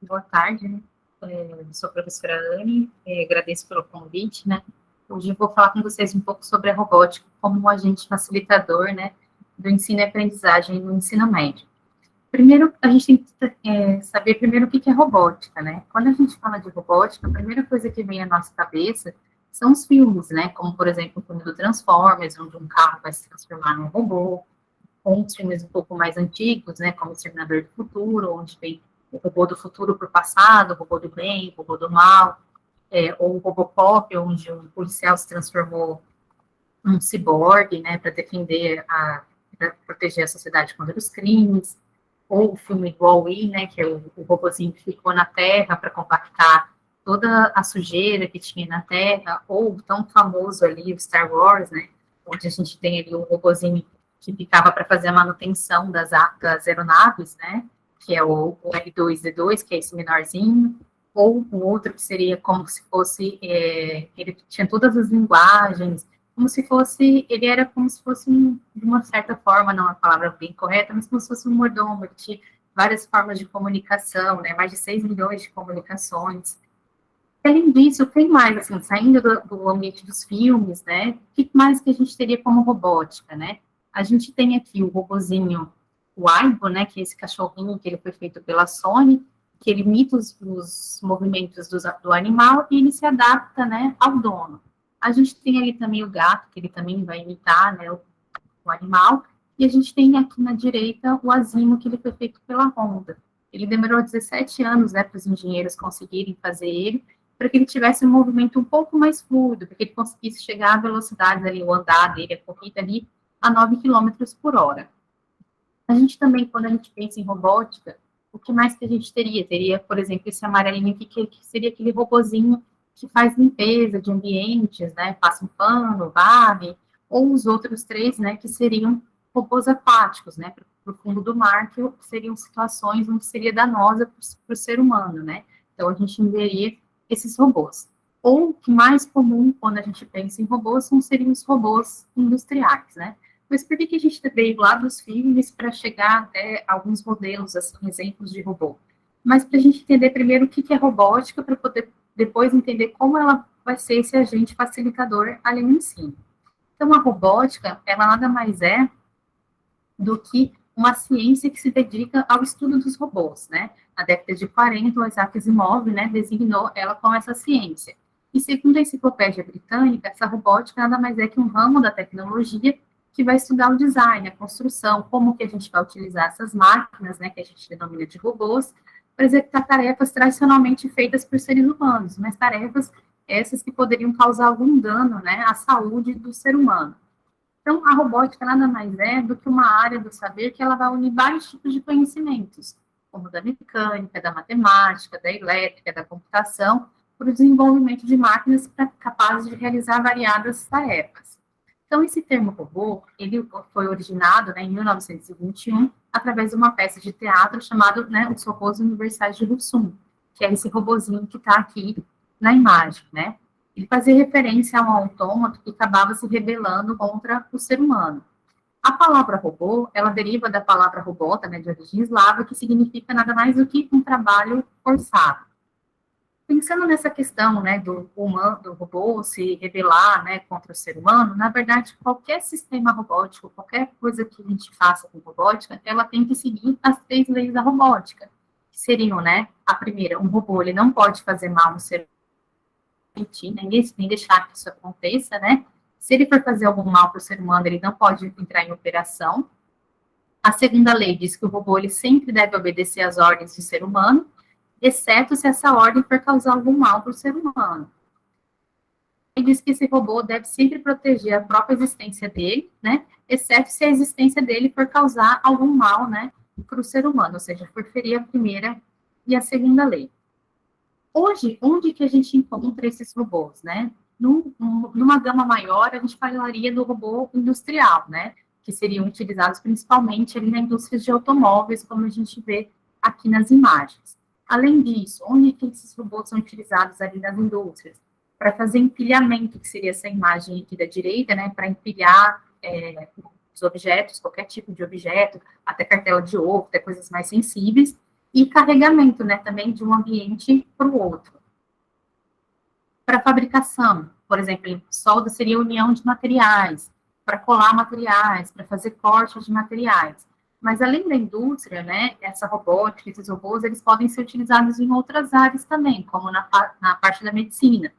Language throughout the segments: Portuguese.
Boa tarde, né? Sou a professora Anne, agradeço pelo convite, né? Hoje eu vou falar com vocês um pouco sobre a robótica como um agente facilitador, né, do ensino e aprendizagem no ensino médio. Primeiro, a gente tem que saber primeiro o que é robótica, né? Quando a gente fala de robótica, a primeira coisa que vem à nossa cabeça são os filmes, né? Como, por exemplo, o filme do Transformers, onde um carro vai se transformar num robô, ou uns filmes um pouco mais antigos, né, como Exterminador do Futuro, onde tem o robô do futuro para o passado, o robô do bem, o robô do mal, ou o Robocop, onde um policial se transformou num ciborgue, né, para defender para proteger a sociedade contra os crimes, ou o filme do Wall-E, né, que é o robôzinho que ficou na Terra para compactar toda a sujeira que tinha na Terra, ou o tão famoso ali, o Star Wars, né, onde a gente tem ali o robôzinho que ficava para fazer a manutenção das aeronaves, né, que é o R2-D2, que é esse menorzinho, ou o outro que seria como se fosse, ele tinha todas as linguagens, como se fosse, ele era como se fosse, de uma certa forma, não é a palavra bem correta, mas como se fosse um mordomo, ele tinha várias formas de comunicação, né, mais de 6 milhões de comunicações. Além disso, tem mais, assim, saindo do ambiente dos filmes, né, o que mais que a gente teria como robótica, né? A gente tem aqui o robozinho, o Aibo, né, que é esse cachorrinho que ele foi feito pela Sony, que ele imita os movimentos do animal e ele se adapta, né, ao dono. A gente tem ali também o gato, que ele também vai imitar, né, o animal, e a gente tem aqui na direita o Asimo, que ele foi feito pela Honda. Ele demorou 17 anos, né, para os engenheiros conseguirem fazer ele, para que ele tivesse um movimento um pouco mais fluido, para que ele conseguisse chegar à velocidade ali, o andar dele, a corrida ali, a 9 quilômetros por hora. A gente também, quando a gente pensa em robótica, o que mais que a gente teria? Teria, por exemplo, esse amarelinho aqui, que seria aquele robozinho que faz limpeza de ambientes, né? Passa um pano, varre, ou os outros três, né? Que seriam robôs aquáticos, né? Para o fundo do mar, que seriam situações onde seria danosa para o ser humano, né? Então, a gente veria esses robôs. Ou o que mais comum quando a gente pensa em robôs seriam os robôs industriais, né? Mas por que a gente veio lá dos filmes para chegar até alguns modelos, assim, exemplos de robô? Mas para a gente entender primeiro o que é robótica, para poder depois entender como ela vai ser esse agente facilitador ali no ensino. Então, a robótica, ela nada mais é do que uma ciência que se dedica ao estudo dos robôs, né? Na década de 40, o Isaac Asimov, né, designou ela como essa ciência. E segundo a Enciclopédia Britânica, essa robótica nada mais é que um ramo da tecnologia que vai estudar o design, a construção, como que a gente vai utilizar essas máquinas, né, que a gente denomina de robôs, para executar tarefas tradicionalmente feitas por seres humanos, mas tarefas essas que poderiam causar algum dano, né, à saúde do ser humano. Então, a robótica nada mais é do que uma área do saber que ela vai unir vários tipos de conhecimentos, como da mecânica, da matemática, da elétrica, da computação, para o desenvolvimento de máquinas capazes de realizar variadas tarefas. Então, esse termo robô, ele foi originado, né, em 1921, através de uma peça de teatro chamada, né, Os Robôs Universais de Rossum, que é esse robozinho que está aqui na imagem, né? Ele fazia referência a um autômato que acabava se rebelando contra o ser humano. A palavra robô, ela deriva da palavra robota, né, de origem eslava, que significa nada mais do que um trabalho forçado. Pensando nessa questão, né, do humano, do robô se rebelar, né, contra o ser humano, na verdade, qualquer sistema robótico, qualquer coisa que a gente faça com robótica, ela tem que seguir as 3 leis da robótica, que seriam, né, a primeira, um robô, ele não pode fazer mal no ser permitir, nem deixar que isso aconteça, né? Se ele for fazer algum mal para o ser humano, ele não pode entrar em operação. A segunda lei diz que o robô ele sempre deve obedecer às ordens do ser humano, exceto se essa ordem for causar algum mal para o ser humano. E diz que esse robô deve sempre proteger a própria existência dele, né? Exceto se a existência dele for causar algum mal, né, para o ser humano, ou seja, for ferir a primeira e a segunda lei. Hoje, onde que a gente encontra esses robôs, né? Numa gama maior, a gente falaria do robô industrial, né? Que seriam utilizados principalmente ali na indústria de automóveis, como a gente vê aqui nas imagens. Além disso, onde que esses robôs são utilizados ali nas indústrias? Para fazer empilhamento, que seria essa imagem aqui da direita, né? Para empilhar os objetos, qualquer tipo de objeto, até cartela de ovo, até coisas mais sensíveis, e carregamento, né, também de um ambiente para o outro. Para fabricação, por exemplo, solda seria união de materiais, para colar materiais, para fazer cortes de materiais. Mas além da indústria, né, essa robótica, esses robôs, eles podem ser utilizados em outras áreas também, como na parte da medicina.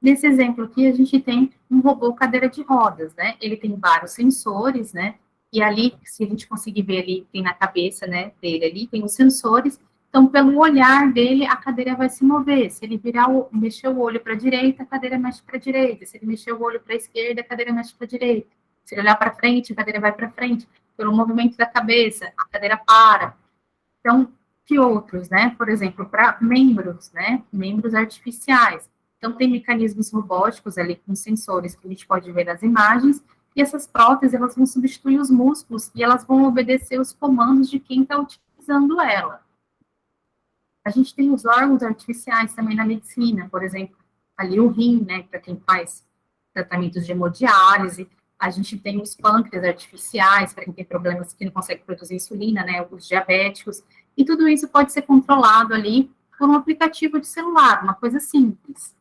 Nesse exemplo aqui, a gente tem um robô cadeira de rodas, né? Ele tem vários sensores, né? E ali, se a gente conseguir ver ali, tem na cabeça, né, dele ali, tem os sensores. Então, pelo olhar dele, a cadeira vai se mover. Se ele mexer o olho para a direita, a cadeira mexe para a direita. Se ele mexer o olho para a esquerda, a cadeira mexe para a direita. Se ele olhar para frente, a cadeira vai para frente. Pelo movimento da cabeça, a cadeira para. Então, que outros, né? Por exemplo, para membros, né? Membros artificiais. Então, tem mecanismos robóticos ali com sensores que a gente pode ver nas imagens, e essas próteses, elas vão substituir os músculos e elas vão obedecer os comandos de quem está utilizando ela. A gente tem os órgãos artificiais também na medicina, por exemplo, ali o rim, né, para quem faz tratamentos de hemodiálise, a gente tem os pâncreas artificiais, para quem tem problemas que não consegue produzir insulina, né, os diabéticos, e tudo isso pode ser controlado ali por um aplicativo de celular, uma coisa simples.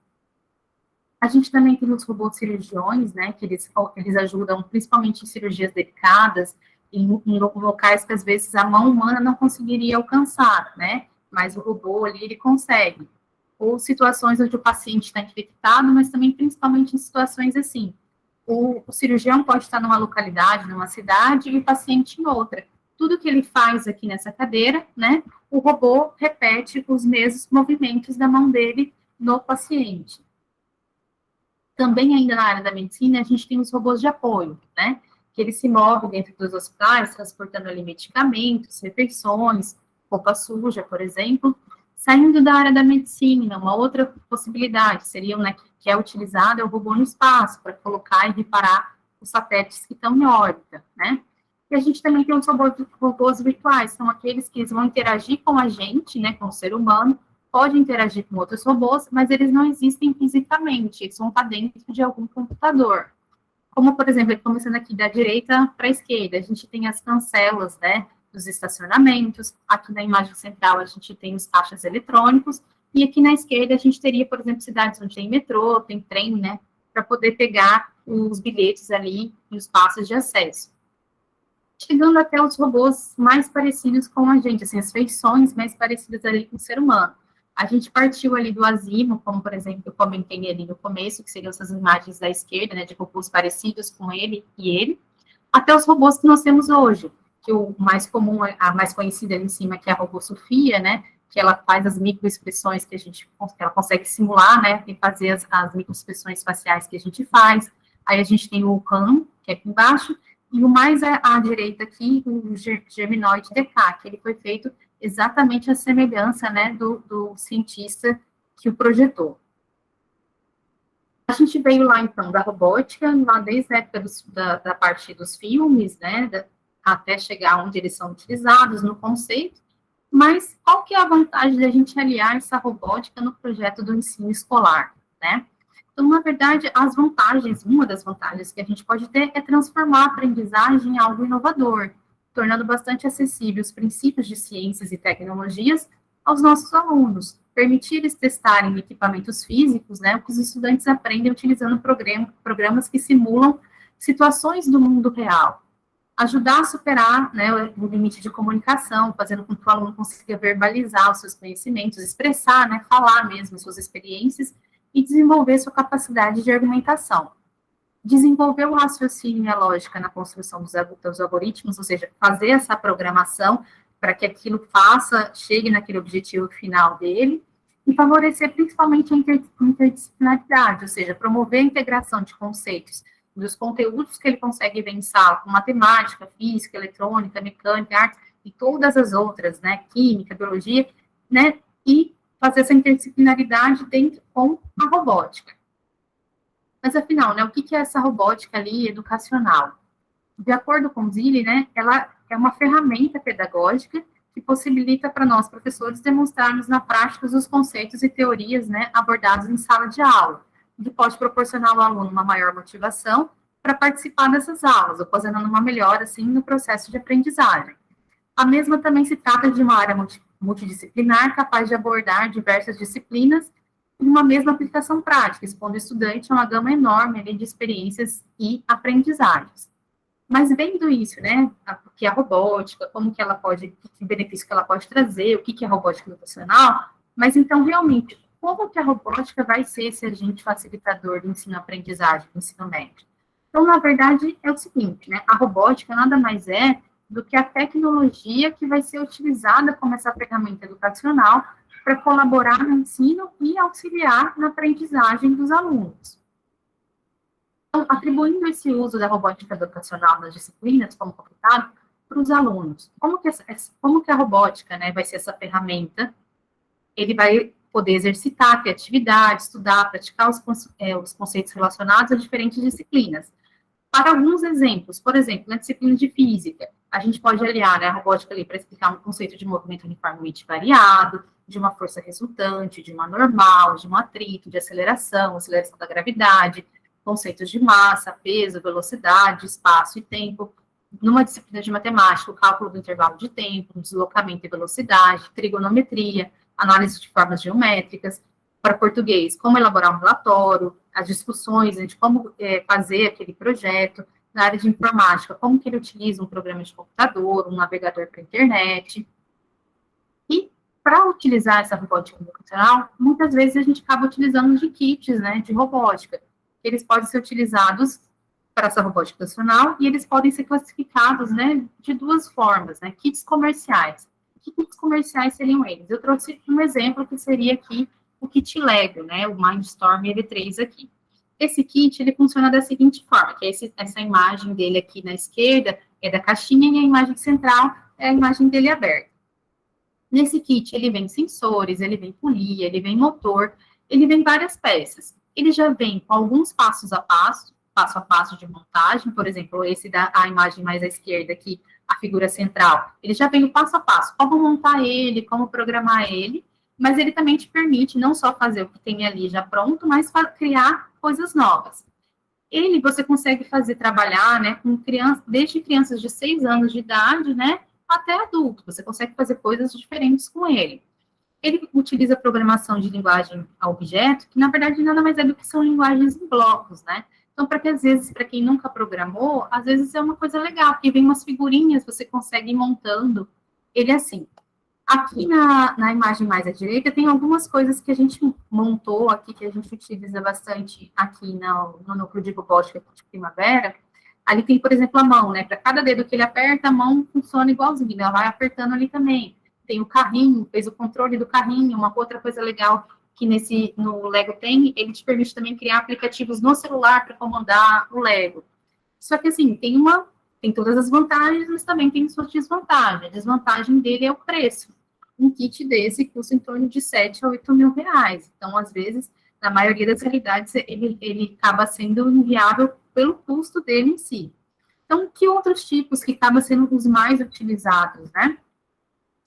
A gente também tem os robôs cirurgiões, né, que eles ajudam principalmente em cirurgias delicadas, em locais que às vezes a mão humana não conseguiria alcançar, né, mas o robô ali, ele consegue. Ou situações onde o paciente está infectado, mas também principalmente em situações assim. O cirurgião pode estar numa localidade, numa cidade, e o paciente em outra. Tudo que ele faz aqui nessa cadeira, né, o robô repete os mesmos movimentos da mão dele no paciente. Também ainda na área da medicina, a gente tem os robôs de apoio, né, que eles se movem dentro dos hospitais, transportando ali medicamentos, refeições, roupa suja, por exemplo. Saindo da área da medicina, uma outra possibilidade seria, né, que é utilizado é o robô no espaço, para colocar e reparar os satélites que estão em órbita, né. E a gente também tem os robôs virtuais, são aqueles que vão interagir com a gente, né, com o ser humano, pode interagir com outros robôs, mas eles não existem fisicamente, eles vão estar dentro de algum computador. Como, por exemplo, começando aqui da direita para a esquerda, a gente tem as cancelas, né, dos estacionamentos, aqui na imagem central a gente tem os caixas eletrônicos, e aqui na esquerda a gente teria, por exemplo, cidades onde tem metrô, tem trem, né, para poder pegar os bilhetes ali e os passos de acesso. Chegando até os robôs mais parecidos com a gente, assim, as feições mais parecidas ali com o ser humano. A gente partiu ali do Asimo, como, por exemplo, eu comentei ali no começo, que seriam essas imagens da esquerda, né, de robôs parecidos com ele e ele, até os robôs que nós temos hoje, que o mais comum, a mais conhecida ali em cima, que é a robô Sofia, né, que ela faz as microexpressões que ela consegue simular, né, e fazer as microexpressões faciais que a gente faz. Aí a gente tem o CAM, que é aqui embaixo, e o mais à direita aqui, o Geminoid DK, que ele foi feito exatamente a semelhança, né, do cientista que o projetou. A gente veio lá, então, da robótica, lá desde a época da parte dos filmes, né, até chegar onde eles são utilizados, no conceito, mas qual que é a vantagem da gente aliar essa robótica no projeto do ensino escolar, né? Então, na verdade, uma das vantagens que a gente pode ter é transformar a aprendizagem em algo inovador, tornando bastante acessível os princípios de ciências e tecnologias aos nossos alunos, permitir eles testarem equipamentos físicos, né, que os estudantes aprendem utilizando programas que simulam situações do mundo real, ajudar a superar, né, o limite de comunicação, fazendo com que o aluno consiga verbalizar os seus conhecimentos, expressar, né, falar mesmo suas experiências e desenvolver sua capacidade de argumentação. Desenvolver o raciocínio e a lógica na construção dos algoritmos, ou seja, fazer essa programação para que aquilo chegue naquele objetivo final dele, e favorecer principalmente a interdisciplinaridade, ou seja, promover a integração de conceitos dos conteúdos que ele consegue pensar com matemática, física, eletrônica, mecânica, arte, e todas as outras, né, química, biologia, né, e fazer essa interdisciplinaridade dentro com a robótica. Mas, afinal, né, o que é essa robótica ali educacional? De acordo com Zilli, né, ela é uma ferramenta pedagógica que possibilita para nós, professores, demonstrarmos na prática os conceitos e teorias, né, abordados em sala de aula, que pode proporcionar ao aluno uma maior motivação para participar dessas aulas, ocasionando uma melhora, assim, no processo de aprendizagem. A mesma também se trata de uma área multidisciplinar, capaz de abordar diversas disciplinas em uma mesma aplicação prática, expondo o estudante a uma gama enorme ali, de experiências e aprendizagens. Mas vendo isso, né, o que é a robótica, como que ela pode, que benefício que ela pode trazer, o que é a robótica educacional, mas então, realmente, como que a robótica vai ser esse agente facilitador do ensino-aprendizagem, do ensino médio? Então, na verdade, é o seguinte, né, a robótica nada mais é do que a tecnologia que vai ser utilizada como essa ferramenta educacional para colaborar no ensino e auxiliar na aprendizagem dos alunos. Então, atribuindo esse uso da robótica educacional nas disciplinas, como comentado, para os alunos. Como que a robótica, né, vai ser essa ferramenta? Ele vai poder exercitar a criatividade, estudar, praticar os conceitos relacionados a diferentes disciplinas. Para alguns exemplos, por exemplo, na disciplina de física, a gente pode aliar, né, a robótica ali para explicar um conceito de movimento uniformemente variado, de uma força resultante, de uma normal, de um atrito, de aceleração da gravidade, conceitos de massa, peso, velocidade, espaço e tempo. Numa disciplina de matemática, o cálculo do intervalo de tempo, deslocamento e velocidade, trigonometria, análise de formas geométricas. Para português, como elaborar um relatório, as discussões, né, de como fazer aquele projeto. Na área de informática, como que ele utiliza um programa de computador, um navegador para a internet. E, para utilizar essa robótica educacional, muitas vezes a gente acaba utilizando de kits, né, de robótica. Eles podem ser utilizados para essa robótica educacional e eles podem ser classificados, né, de duas formas, né, kits comerciais. Que kits comerciais seriam eles? Eu trouxe um exemplo que seria aqui o kit Lego, né, o Mindstorm L3 aqui. Esse kit, ele funciona da seguinte forma, que é essa imagem dele aqui na esquerda é da caixinha e a imagem central é a imagem dele aberta. Nesse kit, ele vem sensores, ele vem polia, ele vem motor, ele vem várias peças. Ele já vem com alguns passo a passo de montagem, por exemplo, a imagem mais à esquerda aqui, a figura central, ele já vem o passo a passo, como montar ele, como programar ele, mas ele também te permite não só fazer o que tem ali já pronto, mas criar coisas novas. Você consegue trabalhar, né, com desde crianças de 6 anos de idade, né, até adulto, você consegue fazer coisas diferentes com ele. Ele utiliza programação de linguagem a objeto, que na verdade nada mais é do que são linguagens em blocos, né? Então, para quem nunca programou, às vezes é uma coisa legal, porque vem umas figurinhas, você consegue ir montando ele assim. Aqui na imagem mais à direita, tem algumas coisas que a gente montou aqui, que a gente utiliza bastante aqui no núcleo de robótica de primavera. Ali tem, por exemplo, a mão, né? Para cada dedo que ele aperta, a mão funciona igualzinho, ela vai apertando ali também. Tem o carrinho, fez o controle do carrinho, uma outra coisa legal que no Lego tem, ele te permite também criar aplicativos no celular para comandar o Lego. Só que, assim, tem todas as vantagens, mas também tem suas desvantagens. A desvantagem dele é o preço. Um kit desse custa em torno de 7 a 8 mil reais. Então, às vezes, na maioria das realidades, ele acaba sendo inviável pelo custo dele em si. Então, que outros tipos que acabam sendo os mais utilizados, né?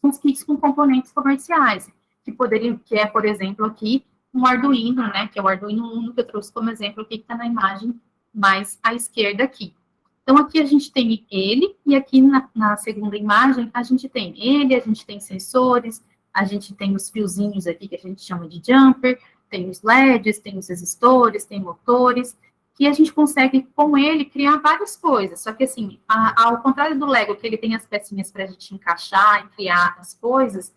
Os kits com componentes comerciais, que é, por exemplo, aqui, um Arduino, né? Que é o Arduino Uno, que eu trouxe como exemplo aqui, que está na imagem mais à esquerda aqui. Então, aqui a gente tem ele, e aqui na segunda imagem, a gente tem sensores, a gente tem os fiozinhos aqui, que a gente chama de jumper, tem os LEDs, tem os resistores, tem motores, que a gente consegue, com ele, criar várias coisas. Só que, assim, ao contrário do Lego, que ele tem as pecinhas para a gente encaixar e criar as coisas,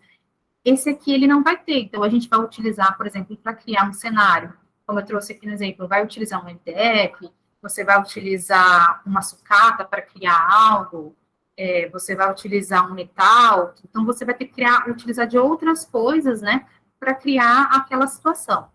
esse aqui ele não vai ter. Então, a gente vai utilizar, por exemplo, para criar um cenário, como eu trouxe aqui no exemplo, vai utilizar um MDF, você vai utilizar uma sucata para criar algo, você vai utilizar um metal, então você vai ter que utilizar de outras coisas, né, para criar aquela situação.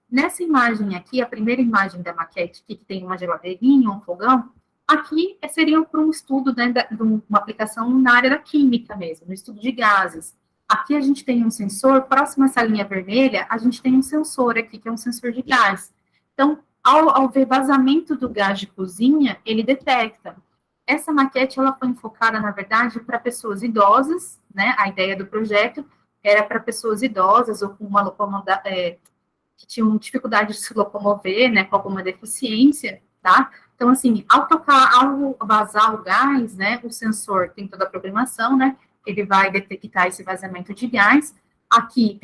Nessa imagem aqui, a primeira imagem da maquete, que tem uma geladeirinha, um fogão, aqui seria para um estudo, né, de uma aplicação na área da química mesmo, no estudo de gases. Aqui a gente tem um sensor, próximo a essa linha vermelha, a gente tem um sensor aqui, que é um sensor de gás. Então, ao ver vazamento do gás de cozinha, ele detecta. Essa maquete, ela foi enfocada, na verdade, para pessoas idosas, né? A ideia do projeto era para pessoas idosas ou com uma que tinham dificuldade de se locomover, né? Com alguma deficiência, tá? Então, assim, ao vazar o gás, né? O sensor tem toda a programação, né? ele vai detectar esse vazamento de gás. Aqui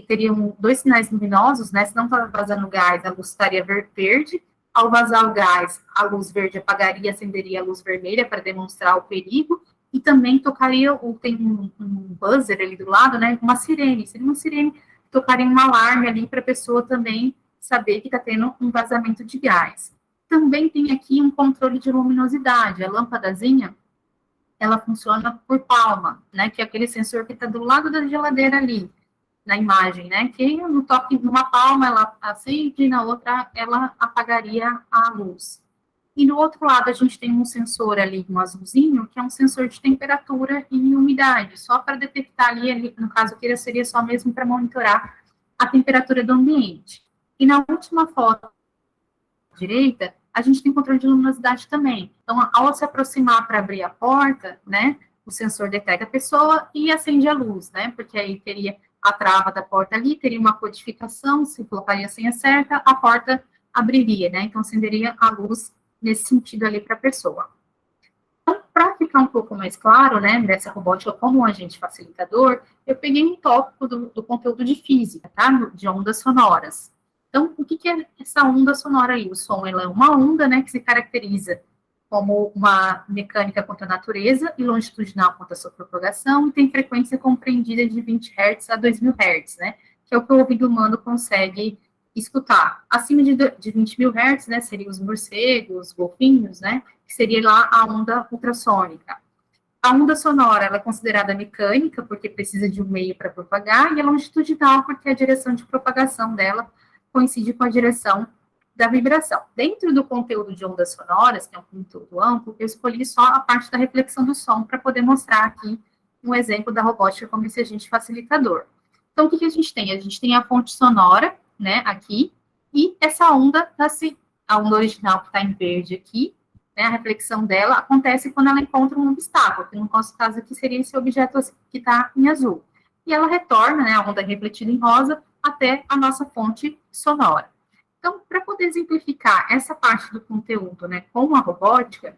teriam dois sinais luminosos, né? Se não estava vazando gás, a luz estaria verde. Ao vazar o gás, a luz verde apagaria, acenderia a luz vermelha para demonstrar o perigo. E também tocaria, tem um buzzer ali do lado, né? Uma sirene. Seria uma sirene que tocaria um alarme ali para a pessoa também saber que está tendo um vazamento de gás. Também tem aqui um controle de luminosidade. A lâmpadazinha, ela funciona por palma, né? Que é aquele sensor que está do lado da geladeira ali, na imagem, né? Que no toque numa palma ela acende e na outra ela apagaria a luz. E do outro lado a gente tem um sensor ali, um azulzinho, que é um sensor de temperatura e umidade, só para detectar ali, no caso aqui seria só mesmo para monitorar a temperatura do ambiente. E na última foto direita, a gente tem controle de luminosidade também. Então, ao se aproximar para abrir a porta, né, o sensor detecta a pessoa e acende a luz, né, porque aí teria a trava da porta ali, teria uma codificação, se colocaria a senha certa, a porta abriria, né, então acenderia a luz nesse sentido ali para a pessoa. Então, para ficar um pouco mais claro, né, dessa robótica como um agente facilitador, eu peguei um tópico do conteúdo de física, tá, de ondas sonoras. Então, o que é essa onda sonora aí? O som, ela é uma onda, né, que se caracteriza como uma mecânica contra a natureza e longitudinal contra a sua propagação, e tem frequência compreendida de 20 Hz a 2.000 Hz, né, que é o que o ouvido humano consegue escutar. Acima de 20 mil Hz, né, seriam os morcegos, golfinhos, né, que seria lá a onda ultrassônica. A onda sonora ela é considerada mecânica, porque precisa de um meio para propagar, e é longitudinal, porque a direção de propagação dela coincide com a direção da vibração. Dentro do conteúdo de ondas sonoras, que é um conteúdo amplo, eu escolhi só a parte da reflexão do som para poder mostrar aqui um exemplo da robótica como esse agente facilitador. Então, o que a gente tem? A gente tem a fonte sonora, né, aqui, e essa onda, a onda original que está em verde aqui, né, a reflexão dela acontece quando ela encontra um obstáculo, que no nosso caso aqui seria esse objeto que está em azul. E ela retorna, né, a onda refletida em rosa, até a nossa fonte sonora. Então, para poder exemplificar essa parte do conteúdo, né, com a robótica,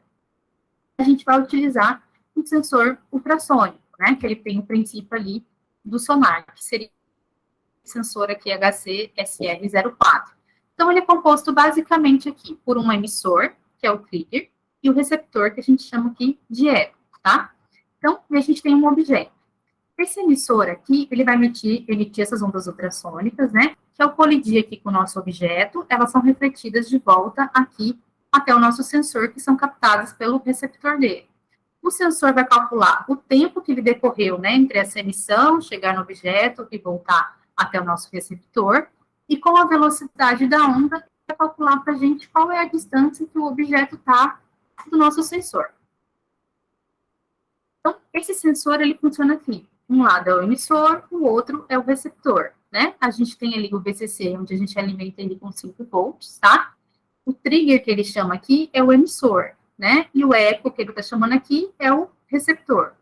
a gente vai utilizar um sensor ultrassônico, né, que ele tem o princípio ali do sonar, que seria o sensor aqui HC-SR04. Então, ele é composto basicamente aqui por um emissor, que é o trigger, e o receptor, que a gente chama aqui de eco, tá? Então, a gente tem um objeto. Esse emissor aqui, ele vai emitir essas ondas ultrassônicas, né? Que ao colidir aqui com o nosso objeto, elas são refletidas de volta aqui até o nosso sensor, que são captadas pelo receptor dele. O sensor vai calcular o tempo que ele decorreu, né, entre essa emissão, chegar no objeto e voltar até o nosso receptor, e com a velocidade da onda, vai calcular para a gente qual é a distância que o objeto está do nosso sensor. Então, esse sensor, ele funciona aqui. Um lado é o emissor, o outro é o receptor, né? A gente tem ali o VCC, onde a gente alimenta ele com 5 volts, tá? O trigger que ele chama aqui é o emissor, né? E o eco que ele está chamando aqui é o receptor.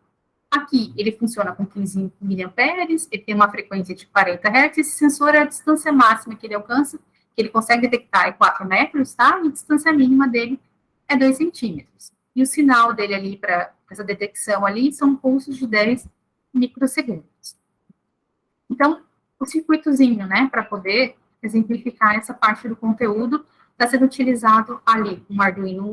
Aqui, ele funciona com 15 miliamperes, ele tem uma frequência de 40 Hz, esse sensor é a distância máxima que ele alcança, que ele consegue detectar é 4 metros, tá? E a distância mínima dele é 2 centímetros. E o sinal dele ali, para essa detecção ali, são pulsos de 10 microsegundos. Então, o circuitozinho, né, para poder exemplificar essa parte do conteúdo, está sendo utilizado ali um Arduino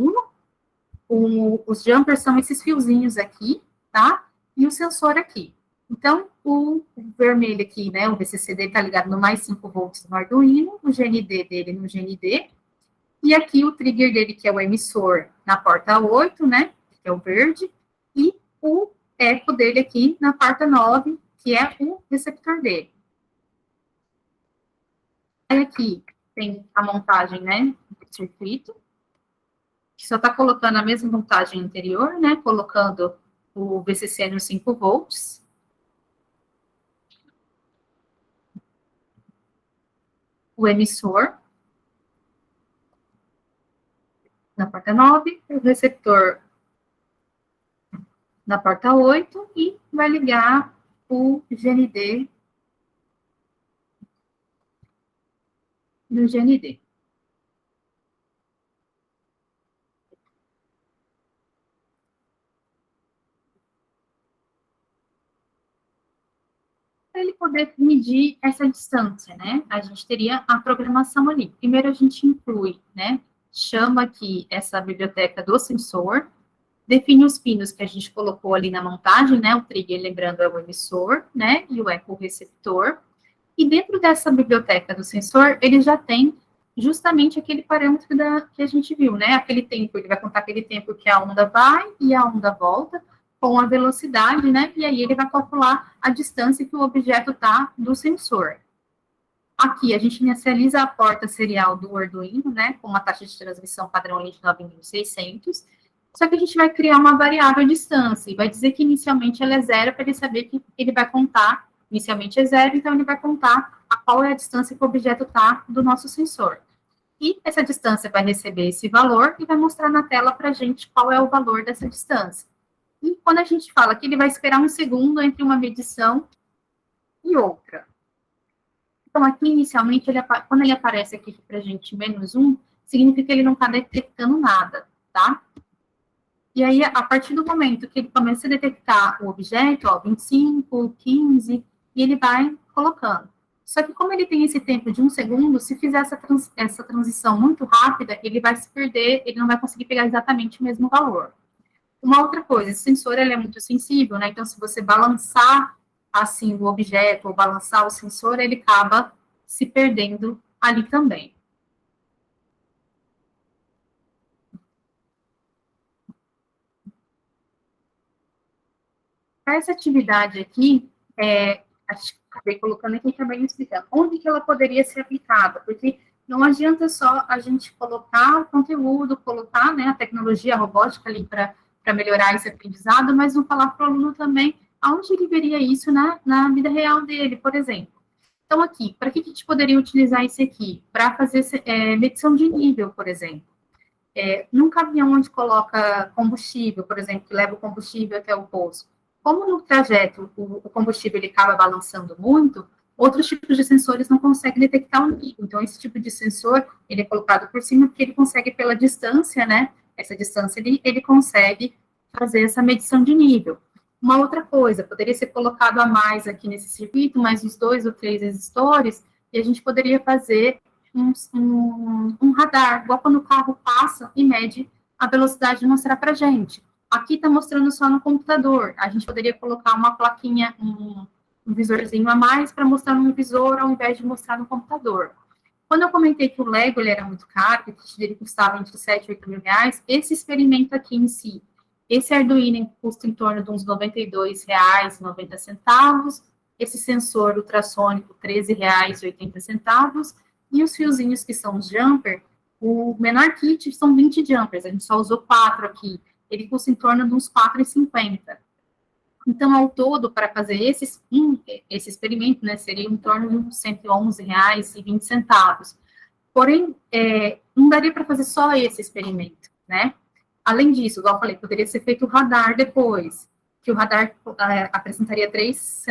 Uno, os jumpers são esses fiozinhos aqui, tá? E o sensor aqui. Então, o vermelho aqui, né, o VCC dele está ligado no mais 5 volts no Arduino, o GND dele no GND, e aqui o trigger dele, que é o emissor, na porta 8, né, que é o verde, e o eco dele aqui na porta 9, que é o receptor dele. Aí aqui tem a montagem, né, do circuito, que só está colocando a mesma montagem anterior, né, colocando o VCC nos 5 volts. O emissor na porta 9, o receptor na porta 8 e vai ligar o GND no GND. ele poder medir essa distância, né, a gente teria a programação ali. Primeiro a gente inclui, né, chama aqui essa biblioteca do sensor, define os pinos que a gente colocou ali na montagem, né, o trigger, lembrando, é o emissor, né, e o eco receptor. E dentro dessa biblioteca do sensor, ele já tem justamente aquele parâmetro que a gente viu, né, aquele tempo, ele vai contar aquele tempo que a onda vai e a onda volta, com a velocidade, né, e aí ele vai calcular a distância que o objeto está do sensor. Aqui, a gente inicializa a porta serial do Arduino, né, com uma taxa de transmissão padrão de 9.600, só que a gente vai criar uma variável distância, e vai dizer que inicialmente ela é zero, para ele saber que ele vai contar, inicialmente é zero, então ele vai contar a qual é a distância que o objeto está do nosso sensor. E essa distância vai receber esse valor e vai mostrar na tela para a gente qual é o valor dessa distância. E quando a gente fala que ele vai esperar um segundo entre uma medição e outra. Então, aqui, inicialmente, quando ele aparece aqui para a gente -1, significa que ele não está detectando nada, tá? E aí, a partir do momento que ele começa a detectar o objeto, ó, 25, 15, e ele vai colocando. Só que como ele tem esse tempo de 1 segundo, se fizer essa transição muito rápida, ele vai se perder, ele não vai conseguir pegar exatamente o mesmo valor. Uma outra coisa, esse sensor, ele é muito sensível, né? Então, se você balançar, assim, o objeto, ou balançar o sensor, ele acaba se perdendo ali também. Essa atividade aqui, acho que acabei colocando aqui também explicando onde que ela poderia ser aplicada, porque não adianta só a gente colocar o conteúdo, colocar, né, a tecnologia a robótica ali para melhorar esse aprendizado, mas não falar para o aluno também aonde ele veria isso na vida real dele, por exemplo. Então, aqui, para que a gente poderia utilizar isso aqui? Para fazer medição de nível, por exemplo. Num caminhão onde coloca combustível, por exemplo, que leva o combustível até o poço, como no trajeto o combustível ele acaba balançando muito, outros tipos de sensores não conseguem detectar o nível. Então, esse tipo de sensor, ele é colocado por cima porque ele consegue, pela distância, né? Essa distância, ele consegue fazer essa medição de nível. Uma outra coisa, poderia ser colocado a mais aqui nesse circuito, mais uns 2 ou 3 resistores, e a gente poderia fazer um radar, igual quando o carro passa e mede a velocidade de mostrar para a gente. Aqui está mostrando só no computador. A gente poderia colocar uma plaquinha, um visorzinho a mais para mostrar no visor, ao invés de mostrar no computador. Quando eu comentei que o Lego ele era muito caro, que o kit dele custava entre 7 e 8 mil reais, esse experimento aqui em si, esse Arduino custa em torno de uns R$ 92,90, esse sensor ultrassônico R$ 13,80, e os fiozinhos que são os jumper, o menor kit são 20 jumpers, a gente só usou 4 aqui, ele custa em torno de uns R$ 4,50. Então, ao todo, para fazer esse experimento, né, seria em torno de uns R$ 111,20. Porém, não daria para fazer só esse experimento, né? Além disso, igual eu falei, poderia ser feito o radar depois, que o radar apresentaria três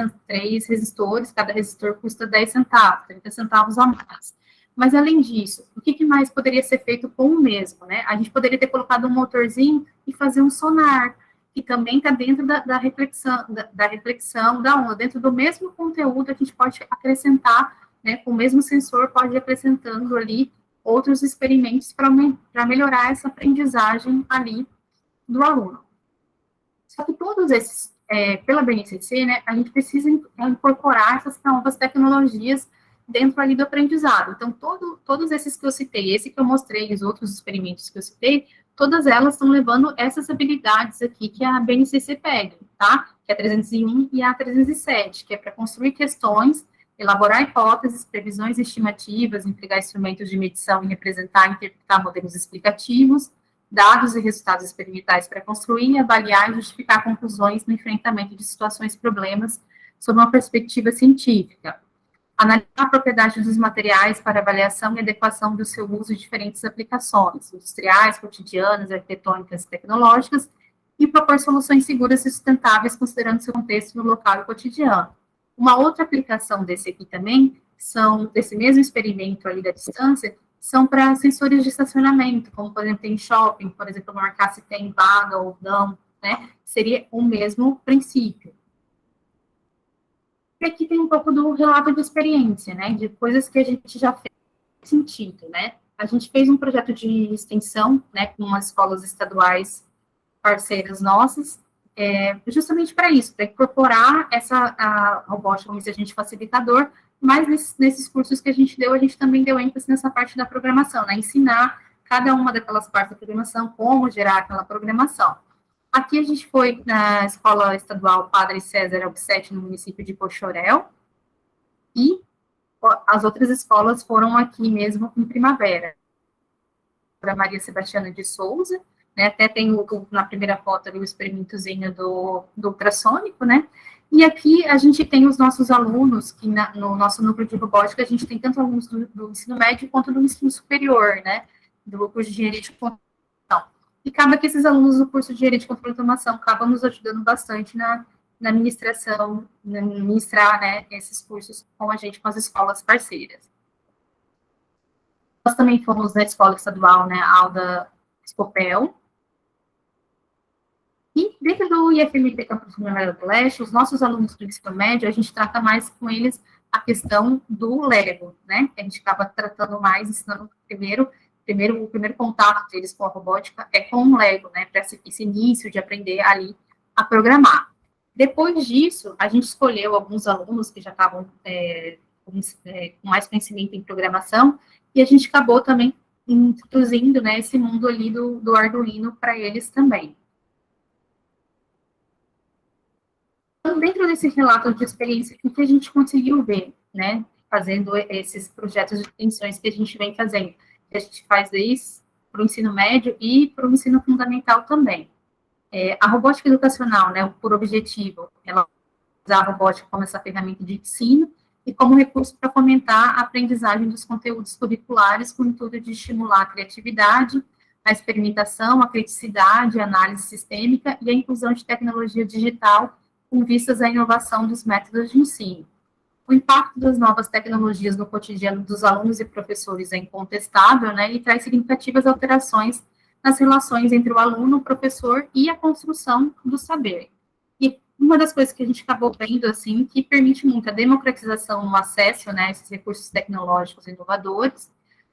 resistores, cada resistor custa 10 centavos, 30 centavos a mais. Mas, além disso, o que mais poderia ser feito com o mesmo, né? A gente poderia ter colocado um motorzinho e fazer um sonar, que também está dentro da reflexão da onda, dentro do mesmo conteúdo, a gente pode acrescentar, né, com o mesmo sensor, pode ir acrescentando ali outros experimentos para melhorar essa aprendizagem ali do aluno. Só que todos esses, pela BNCC, né, a gente precisa incorporar essas novas tecnologias dentro ali do aprendizado. Então, todos esses que eu citei, esse que eu mostrei, os outros experimentos que eu citei, todas elas estão levando essas habilidades aqui que a BNCC pede, tá? Que é a 301 e a 307, que é para construir questões, elaborar hipóteses, previsões estimativas, empregar instrumentos de medição e representar e interpretar modelos explicativos, dados e resultados experimentais para construir, avaliar e justificar conclusões no enfrentamento de situações e problemas sob uma perspectiva científica. Analisar a propriedade dos materiais para avaliação e adequação do seu uso em diferentes aplicações, industriais, cotidianas, arquitetônicas e tecnológicas, e propor soluções seguras e sustentáveis considerando seu contexto no local e cotidiano. Uma outra aplicação desse aqui também, desse mesmo experimento ali da distância, são para sensores de estacionamento, como, por exemplo, em shopping, por exemplo, marcar se tem vaga ou não, né? Seria o mesmo princípio. E aqui tem um pouco do relato de experiência, né, de coisas que a gente já fez sentido, né. A gente fez um projeto de extensão, né, com umas escolas estaduais parceiras nossas, justamente para isso, para incorporar a robótica como agente facilitador, mas nesses cursos que a gente deu, a gente também deu ênfase nessa parte da programação, né, ensinar cada uma daquelas partes da programação, como gerar aquela programação. Aqui a gente foi na Escola Estadual Padre César Albissetti, no município de Poxoréu, e as outras escolas foram aqui mesmo em Primavera, para Maria Sebastiana de Souza, né, até tem na primeira foto ali o experimentozinho do ultrassônico, né, e aqui a gente tem os nossos alunos, que no nosso núcleo de robótica a gente tem tanto alunos do ensino médio quanto do ensino superior, né, do curso de engenharia de computação. E acaba que esses alunos do curso de engenharia de controle e automação acabam nos ajudando bastante na administração, ministrar, né, esses cursos com a gente, com as escolas parceiras. Nós também fomos na escola estadual, né, Alda Escopel, e dentro do IFMT Campus Mineiro do Leste, os nossos alunos do ensino médio, a gente trata mais com eles a questão do Lego, né, que a gente acaba tratando mais, ensinando o primeiro contato deles com a robótica é com o Lego, né, para esse início de aprender ali a programar. Depois disso, a gente escolheu alguns alunos que já estavam com mais conhecimento em programação, e a gente acabou também introduzindo, né, esse mundo ali do Arduino para eles também. Então, dentro desse relato de experiência, o que a gente conseguiu ver, né, fazendo esses projetos de extensões que a gente vem fazendo, que a gente faz desde para o ensino médio e para o ensino fundamental também. A robótica educacional, né, por objetivo, ela usar a robótica como essa ferramenta de ensino e como recurso para fomentar a aprendizagem dos conteúdos curriculares com o intuito de estimular a criatividade, a experimentação, a criticidade, a análise sistêmica e a inclusão de tecnologia digital com vistas à inovação dos métodos de ensino. O impacto das novas tecnologias no cotidiano dos alunos e professores é incontestável, né, e traz significativas alterações nas relações entre o aluno, o professor e a construção do saber. E uma das coisas que a gente acabou vendo, assim, que permite muito a democratização no acesso, né, a esses recursos tecnológicos inovadores,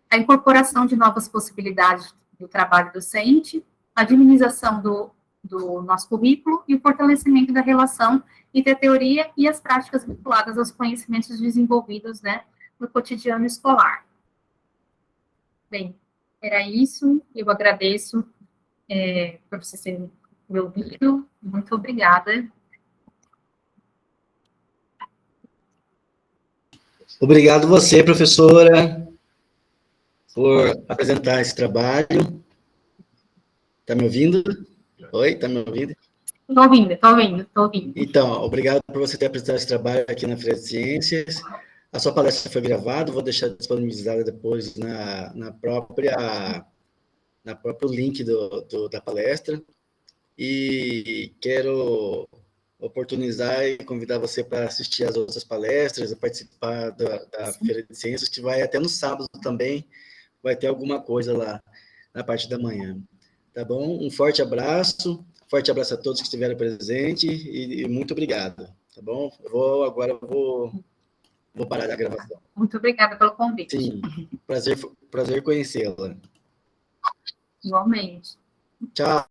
a incorporação de novas possibilidades do trabalho docente, a dinamização do nosso currículo e o fortalecimento da relação entre a teoria e as práticas vinculadas aos conhecimentos desenvolvidos, né, no cotidiano escolar. Bem, era isso. Eu agradeço por vocês terem me ouvido. Muito obrigada. Obrigado você, professora, por apresentar esse trabalho. Está me ouvindo? Oi, está me ouvindo? Estou ouvindo. Então, obrigado por você ter apresentado esse trabalho aqui na Feira de Ciências. A sua palestra foi gravada, vou deixar disponibilizada depois na próprio link da palestra. E quero oportunizar e convidar você para assistir às outras palestras, a participar da Feira de Ciências, que vai até no sábado também, vai ter alguma coisa lá na parte da manhã. Tá bom? Um forte abraço a todos que estiveram presentes e muito obrigado, tá bom? Agora vou parar a gravação. Muito obrigada pelo convite. Sim, prazer conhecê-la. Igualmente. Tchau.